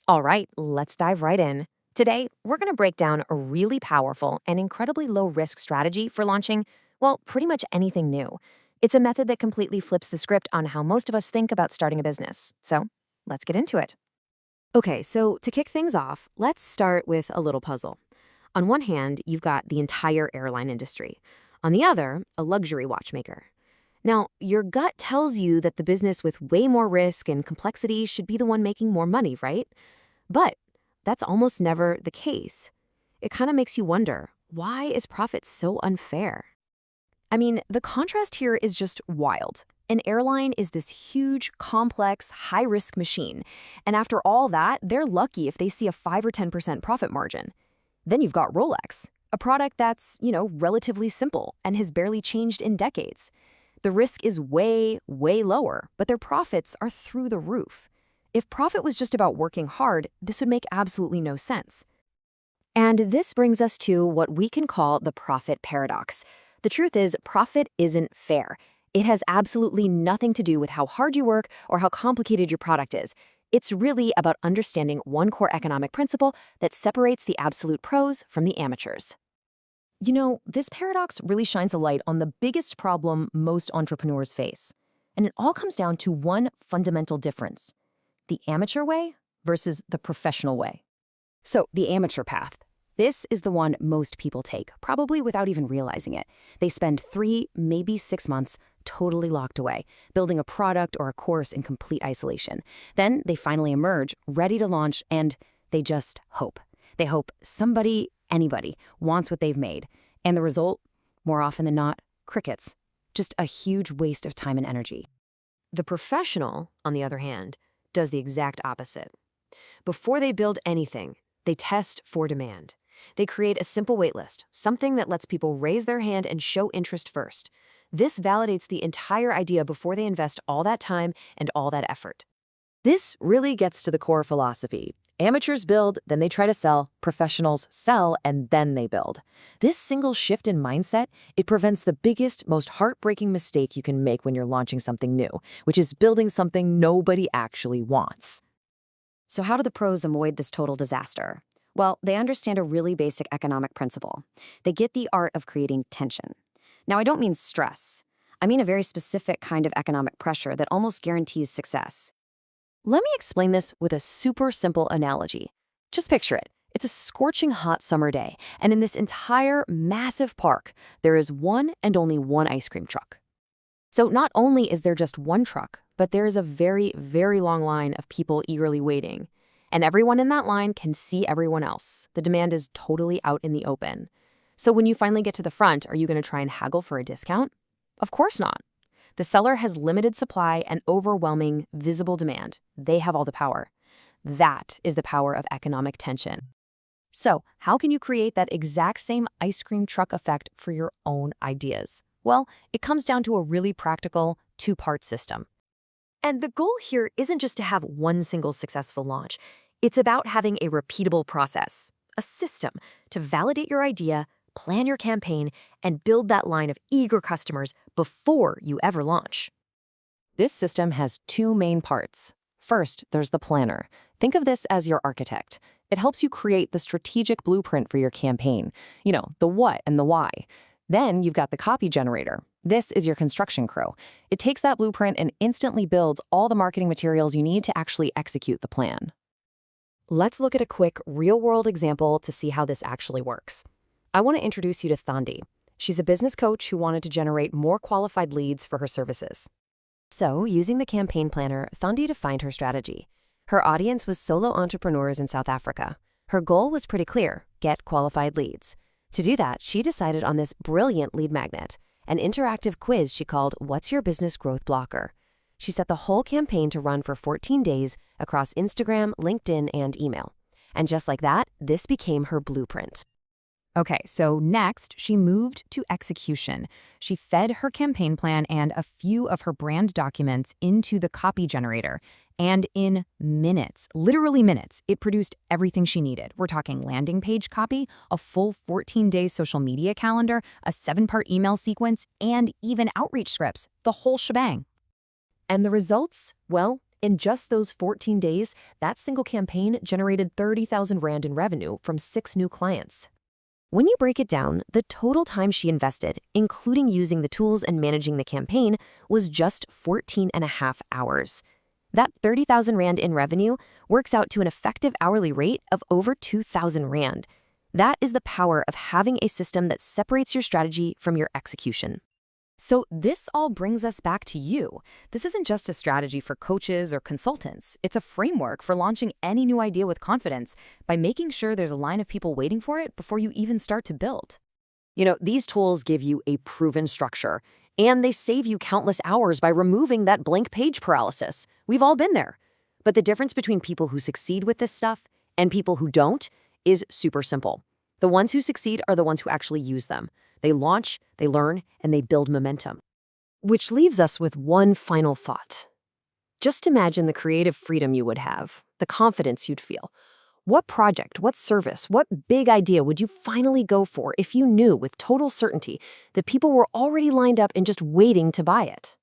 All right, let's dive right in. Today, we're going to break down a really powerful and incredibly low risk strategy for launching, well, pretty much anything new. It's a method that completely flips the script on how most of us think about starting a business. So, let's get into it. Okay, so to kick things off, let's start with a little puzzle. On one hand, you've got the entire airline industry. On the other, a luxury watchmaker. Now, your gut tells you that the business with way more risk and complexity should be the one making more money, right? But that's almost never the case. It kind of makes you wonder, why is profit so unfair? I mean, the contrast here is just wild. An airline is this huge, complex, high-risk machine. And after all that, they're lucky if they see a 5 or 10% profit margin. Then you've got Rolex, a product that's, relatively simple and has barely changed in decades. The risk is way, way lower, but their profits are through the roof. If profit was just about working hard, this would make absolutely no sense. And this brings us to what we can call the profit paradox. The truth is, profit isn't fair. It has absolutely nothing to do with how hard you work or how complicated your product is. It's really about understanding one core economic principle that separates the absolute pros from the amateurs. This paradox really shines a light on the biggest problem most entrepreneurs face. And it all comes down to one fundamental difference: the amateur way versus the professional way. So, the amateur path. This is the one most people take, probably without even realizing it. They spend 3, maybe 6 months totally locked away, building a product or a course in complete isolation. Then they finally emerge, ready to launch, and they just hope. They hope somebody, anybody, wants what they've made. And the result, more often than not, crickets. Just a huge waste of time and energy. The professional, on the other hand, does the exact opposite. Before they build anything, they test for demand. They create a simple waitlist, something that lets people raise their hand and show interest first. This validates the entire idea before they invest all that time and all that effort. This really gets to the core philosophy. Amateurs build, then they try to sell. Professionals sell, and then they build. This single shift in mindset, it prevents the biggest, most heartbreaking mistake you can make when you're launching something new, which is building something nobody actually wants. So how do the pros avoid this total disaster? Well, they understand a really basic economic principle. They get the art of creating tension. Now, I don't mean stress. I mean a very specific kind of economic pressure that almost guarantees success. Let me explain this with a super simple analogy. Just picture it. It's a scorching hot summer day, and in this entire massive park, there is one and only one ice cream truck. So not only is there just one truck, but there is a very, very long line of people eagerly waiting. And everyone in that line can see everyone else. The demand is totally out in the open. So when you finally get to the front, are you going to try and haggle for a discount? Of course not. The seller has limited supply and overwhelming visible demand. They have all the power. That is the power of economic tension. So, how can you create that exact same ice cream truck effect for your own ideas? Well, it comes down to a really practical 2-part system. And the goal here isn't just to have one single successful launch. It's about having a repeatable process, a system to validate your idea, plan your campaign, and build that line of eager customers before you ever launch. This system has 2 main parts. First, there's the planner. Think of this as your architect. It helps you create the strategic blueprint for your campaign. The what and the why. Then you've got the copy generator. This is your construction crew. It takes that blueprint and instantly builds all the marketing materials you need to actually execute the plan. Let's look at a quick real-world example to see how this actually works. I want to introduce you to Thandi. She's a business coach who wanted to generate more qualified leads for her services. So, using the campaign planner, Thandi defined her strategy. Her audience was solo entrepreneurs in South Africa. Her goal was pretty clear: get qualified leads. To do that, she decided on this brilliant lead magnet, an interactive quiz she called What's Your Business Growth Blocker? She set the whole campaign to run for 14 days across Instagram, LinkedIn, and email. And just like that, this became her blueprint. Okay, so next, she moved to execution. She fed her campaign plan and a few of her brand documents into the copy generator. And in minutes, literally minutes, it produced everything she needed. We're talking landing page copy, a full 14-day social media calendar, a 7-part email sequence, and even outreach scripts, the whole shebang. And the results? Well, In just those 14 days, that single campaign generated 30,000 Rand in revenue from 6 new clients. When you break it down, the total time she invested, including using the tools and managing the campaign, was just 14 and a half hours. That 30,000 Rand in revenue works out to an effective hourly rate of over 2,000 Rand. That is the power of having a system that separates your strategy from your execution. So this all brings us back to you. This isn't just a strategy for coaches or consultants. It's a framework for launching any new idea with confidence by making sure there's a line of people waiting for it before you even start to build. These tools give you a proven structure, and they save you countless hours by removing that blank page paralysis. We've all been there. But the difference between people who succeed with this stuff and people who don't is super simple. The ones who succeed are the ones who actually use them. They launch, they learn, and they build momentum. Which leaves us with one final thought. Just imagine the creative freedom you would have, the confidence you'd feel. What project, what service, what big idea would you finally go for if you knew with total certainty that people were already lined up and just waiting to buy it?